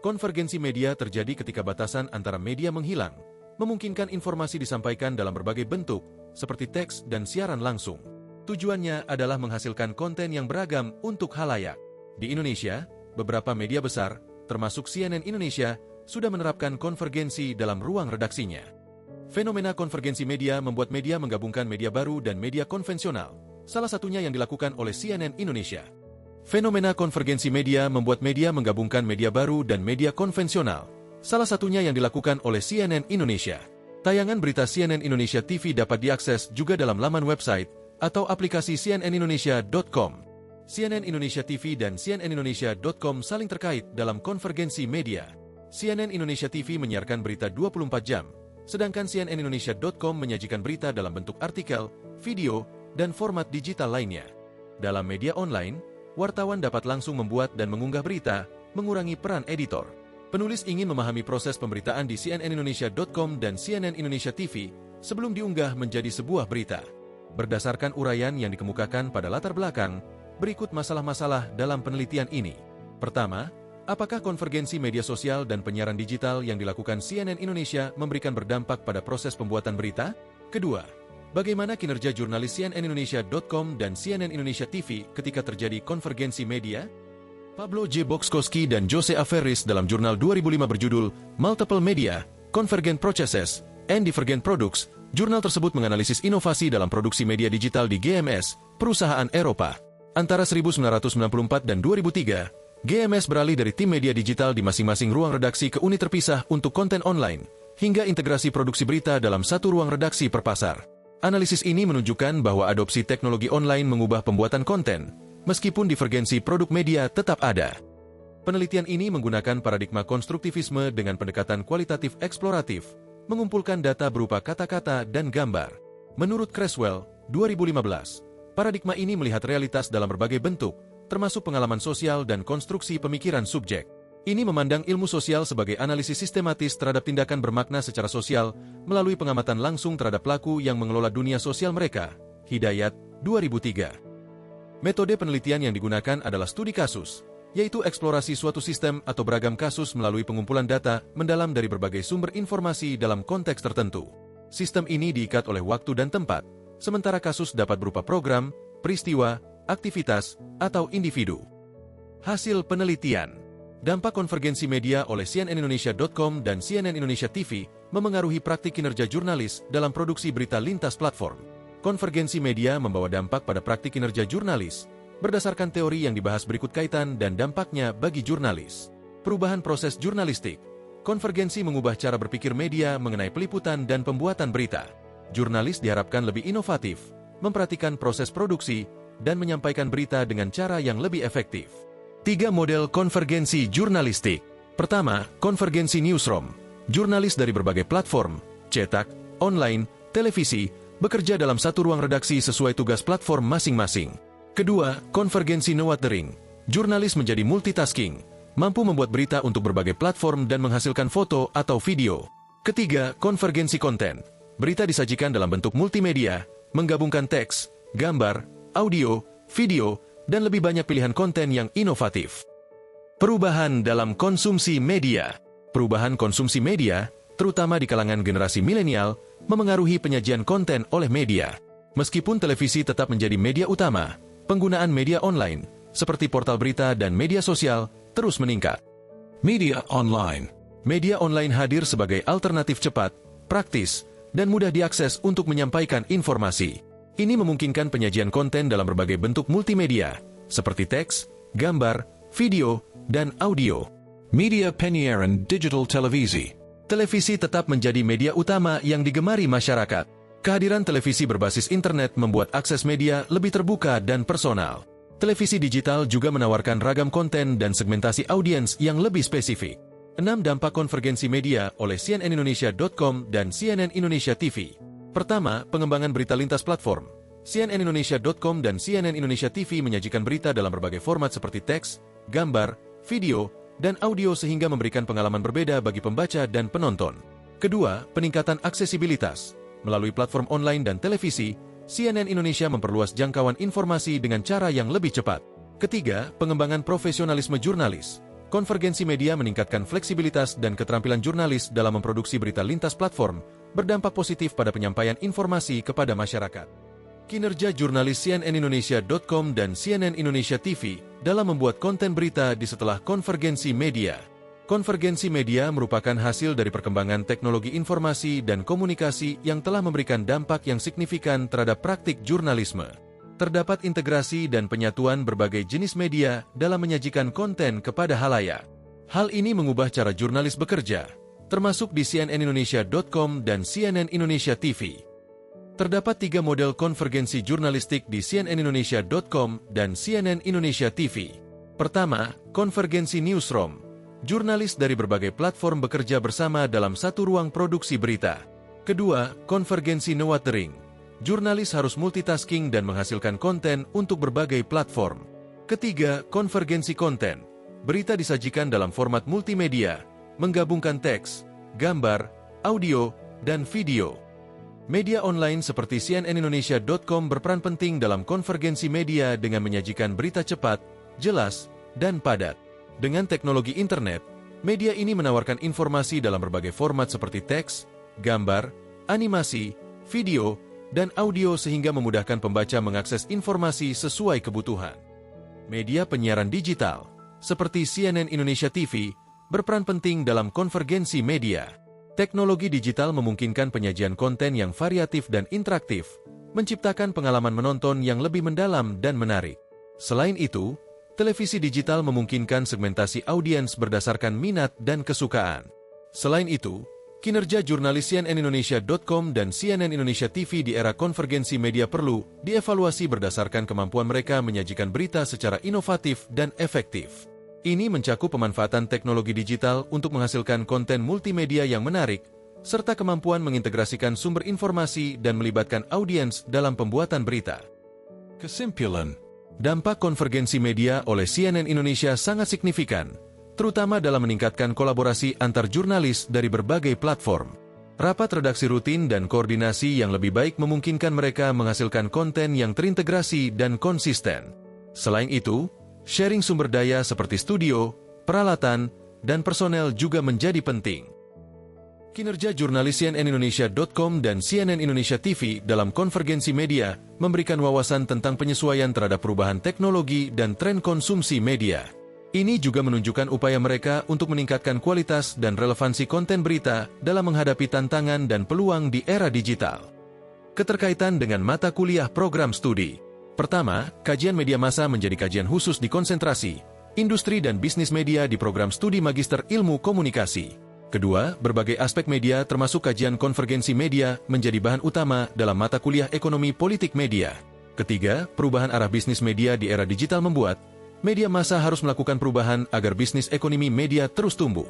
Konvergensi media terjadi ketika batasan antara media menghilang, memungkinkan informasi disampaikan dalam berbagai bentuk, seperti teks dan siaran langsung. Tujuannya adalah menghasilkan konten yang beragam untuk khalayak. Di Indonesia, beberapa media besar, termasuk CNN Indonesia, sudah menerapkan konvergensi dalam ruang redaksinya. Fenomena konvergensi media membuat media menggabungkan media baru dan media konvensional, salah satunya yang dilakukan oleh CNN Indonesia. Fenomena konvergensi media membuat media menggabungkan media baru dan media konvensional, salah satunya yang dilakukan oleh CNN Indonesia. Tayangan berita CNN Indonesia TV dapat diakses juga dalam laman website atau aplikasi cnnindonesia.com. CNN Indonesia TV dan cnnindonesia.com saling terkait dalam konvergensi media. CNN Indonesia TV menyiarkan berita 24 jam, sedangkan cnnindonesia.com menyajikan berita dalam bentuk artikel, video, dan format digital lainnya. Dalam media online, wartawan dapat langsung membuat dan mengunggah berita, mengurangi peran editor. Penulis ingin memahami proses pemberitaan di cnnindonesia.com dan CNN Indonesia TV sebelum diunggah menjadi sebuah berita. Berdasarkan uraian yang dikemukakan pada latar belakang, berikut masalah-masalah dalam penelitian ini. Pertama, apakah konvergensi media sosial dan penyiaran digital yang dilakukan CNN Indonesia memberikan berdampak pada proses pembuatan berita? Kedua, bagaimana kinerja jurnalis cnnindonesia.com dan CNN Indonesia TV ketika terjadi konvergensi media? Pablo J. Boczkowski dan Jose Averis dalam jurnal 2005 berjudul Multiple Media, Convergent Processes, and Divergent Products, jurnal tersebut menganalisis inovasi dalam produksi media digital di GMS, perusahaan Eropa. Antara 1994 dan 2003, GMS beralih dari tim media digital di masing-masing ruang redaksi ke unit terpisah untuk konten online, hingga integrasi produksi berita dalam satu ruang redaksi per pasar. Analisis ini menunjukkan bahwa adopsi teknologi online mengubah pembuatan konten, meskipun divergensi produk media tetap ada. Penelitian ini menggunakan paradigma konstruktivisme dengan pendekatan kualitatif eksploratif, mengumpulkan data berupa kata-kata dan gambar. Menurut Creswell, 2015, paradigma ini melihat realitas dalam berbagai bentuk, termasuk pengalaman sosial dan konstruksi pemikiran subjek. Ini memandang ilmu sosial sebagai analisis sistematis terhadap tindakan bermakna secara sosial melalui pengamatan langsung terhadap pelaku yang mengelola dunia sosial mereka. Hidayat, 2003. Metode penelitian yang digunakan adalah studi kasus, yaitu eksplorasi suatu sistem atau beragam kasus melalui pengumpulan data mendalam dari berbagai sumber informasi dalam konteks tertentu. Sistem ini diikat oleh waktu dan tempat, sementara kasus dapat berupa program, peristiwa, aktivitas, atau individu. Hasil penelitian. Dampak konvergensi media oleh cnnindonesia.com dan CNN Indonesia TV memengaruhi praktik kinerja jurnalis dalam produksi berita lintas platform. Konvergensi media membawa dampak pada praktik kinerja jurnalis, berdasarkan teori yang dibahas berikut kaitan dan dampaknya bagi jurnalis. Perubahan proses jurnalistik. Konvergensi mengubah cara berpikir media mengenai peliputan dan pembuatan berita. Jurnalis diharapkan lebih inovatif, memperhatikan proses produksi, dan menyampaikan berita dengan cara yang lebih efektif. 3 model konvergensi jurnalistik. Pertama, konvergensi newsroom. Jurnalis dari berbagai platform, cetak, online, televisi, bekerja dalam satu ruang redaksi sesuai tugas platform masing-masing. Kedua, konvergensi knowledge. Jurnalis menjadi multitasking, mampu membuat berita untuk berbagai platform dan menghasilkan foto atau video. Ketiga, konvergensi konten. Berita disajikan dalam bentuk multimedia, menggabungkan teks, gambar, audio, video, dan lebih banyak pilihan konten yang inovatif. Perubahan dalam konsumsi media. Perubahan konsumsi media, terutama di kalangan generasi milenial, memengaruhi penyajian konten oleh media. Meskipun televisi tetap menjadi media utama, penggunaan media online, seperti portal berita dan media sosial, terus meningkat. Media online. Media online hadir sebagai alternatif cepat, praktis, dan mudah diakses untuk menyampaikan informasi. Ini memungkinkan penyajian konten dalam berbagai bentuk multimedia, seperti teks, gambar, video, dan audio. Media penyiaran digital televisi. Televisi tetap menjadi media utama yang digemari masyarakat. Kehadiran televisi berbasis internet membuat akses media lebih terbuka dan personal. Televisi digital juga menawarkan ragam konten dan segmentasi audiens yang lebih spesifik. 6 dampak konvergensi media oleh cnnindonesia.com dan CNN Indonesia TV. Pertama, pengembangan berita lintas platform. cnnindonesia.com dan CNN Indonesia TV menyajikan berita dalam berbagai format seperti teks, gambar, video, dan audio sehingga memberikan pengalaman berbeda bagi pembaca dan penonton. Kedua, peningkatan aksesibilitas. Melalui platform online dan televisi, CNN Indonesia memperluas jangkauan informasi dengan cara yang lebih cepat. Ketiga, pengembangan profesionalisme jurnalis. Konvergensi media meningkatkan fleksibilitas dan keterampilan jurnalis dalam memproduksi berita lintas platform, berdampak positif pada penyampaian informasi kepada masyarakat. Kinerja jurnalis cnnindonesia.com dan CNN Indonesia TV dalam membuat konten berita di setelah konvergensi media. Konvergensi media merupakan hasil dari perkembangan teknologi informasi dan komunikasi yang telah memberikan dampak yang signifikan terhadap praktik jurnalisme. Terdapat integrasi dan penyatuan berbagai jenis media dalam menyajikan konten kepada halayak. Hal ini mengubah cara jurnalis bekerja, termasuk di cnnindonesia.com dan CNN Indonesia TV. Terdapat 3 model konvergensi jurnalistik di cnnindonesia.com dan CNN Indonesia TV. Pertama, konvergensi newsroom. Jurnalis dari berbagai platform bekerja bersama dalam satu ruang produksi berita. Kedua, konvergensi newsroom. Jurnalis harus multitasking dan menghasilkan konten untuk berbagai platform. Ketiga, konvergensi konten. Berita disajikan dalam format multimedia, menggabungkan teks, gambar, audio, dan video. Media online seperti cnnindonesia.com berperan penting dalam konvergensi media dengan menyajikan berita cepat, jelas, dan padat. Dengan teknologi internet, media ini menawarkan informasi dalam berbagai format seperti teks, gambar, animasi, video, dan audio sehingga memudahkan pembaca mengakses informasi sesuai kebutuhan. Media penyiaran digital, seperti CNN Indonesia TV, berperan penting dalam konvergensi media. Teknologi digital memungkinkan penyajian konten yang variatif dan interaktif, menciptakan pengalaman menonton yang lebih mendalam dan menarik. Selain itu, televisi digital memungkinkan segmentasi audiens berdasarkan minat dan kesukaan. Selain itu, kinerja jurnalis cnnindonesia.com dan CNN Indonesia TV di era konvergensi media perlu dievaluasi berdasarkan kemampuan mereka menyajikan berita secara inovatif dan efektif. Ini mencakup pemanfaatan teknologi digital untuk menghasilkan konten multimedia yang menarik, serta kemampuan mengintegrasikan sumber informasi dan melibatkan audiens dalam pembuatan berita. Kesimpulan, dampak konvergensi media oleh CNN Indonesia sangat signifikan, terutama dalam meningkatkan kolaborasi antar jurnalis dari berbagai platform. Rapat redaksi rutin dan koordinasi yang lebih baik memungkinkan mereka menghasilkan konten yang terintegrasi dan konsisten. Selain itu, sharing sumber daya seperti studio, peralatan, dan personel juga menjadi penting. Kinerja jurnalis cnnindonesia.com dan CNN Indonesia TV dalam konvergensi media memberikan wawasan tentang penyesuaian terhadap perubahan teknologi dan tren konsumsi media. Ini juga menunjukkan upaya mereka untuk meningkatkan kualitas dan relevansi konten berita dalam menghadapi tantangan dan peluang di era digital. Keterkaitan dengan mata kuliah program studi. Pertama, kajian media massa menjadi kajian khusus di konsentrasi, industri dan bisnis media di program studi Magister Ilmu Komunikasi. Kedua, berbagai aspek media termasuk kajian konvergensi media menjadi bahan utama dalam mata kuliah ekonomi politik media. Ketiga, perubahan arah bisnis media di era digital membuat media massa harus melakukan perubahan agar bisnis ekonomi media terus tumbuh.